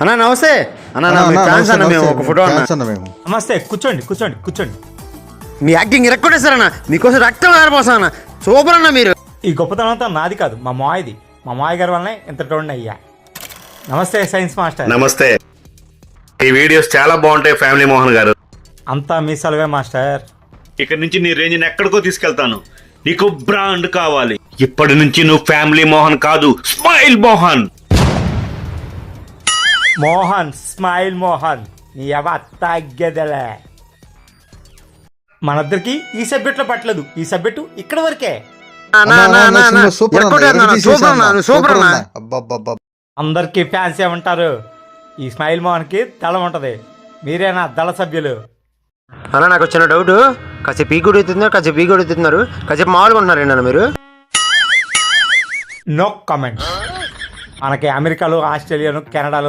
అన్నా నమస్తే అన్నా ఛాన్స్ అన్న మేము ఒక ఫోటో అన్న. నమస్తే, కూర్చోండి కూర్చోండి కూర్చోండి. మీ యాక్టింగ్ ఇరక్కొట్టేస్తారన్న, మీకోసం రక్తం ఆరిపోసా అన్న. సూపర్ అన్న మీరు. ఈ గొప్పతనం అంతా నాది కాదు, మా మాయది. మా మాయ గారి వల్లనే ఇంత టోన్ అయ్యా. నమస్తే సైన్స్ మాస్టర్. నమస్తే. ఈ వీడియోస్ చాలా బాగుంటాయి ఫ్యామిలీ మోహన్ గారు. అంతా మీ సెలవే మాస్టర్. ఇక్కడ నుంచి నీ రేంజ్ ఎక్కడికో తీసుకెళ్తాను. నీకు బ్రాండ్ కావాలి. ఇప్పటి నుంచి నువ్వు ఫ్యామిలీ మోహన్ కాదు, స్మైల్ మోహన్. మోహన్, స్మైల్ మోహన్. నీ ఎవ తగ్గదలే. మనిద్దరికి ఈ సబ్జెక్ట్లో పట్టలేదు. ఈ సబ్జెక్టు ఇక్కడ వరకే. అందరికి ఫ్యాన్స్ ఏమంటారు? ఈ స్మైల్ మోహన్ కి దళ ఉంటది. మీరేనా దళ సభ్యులు? అన్న నాకు వచ్చిన డౌట్, కాసేపు ఈ గుడి ఎత్తుతున్నారు, కాసేపు ఈ గుడి ఎత్తుతున్నారు, కాసేపు మామూలుగా ఉంటున్నారండి మీరు. No comment. మనకి అమెరికాలో, ఆస్ట్రేలియాలో, కెనడాలో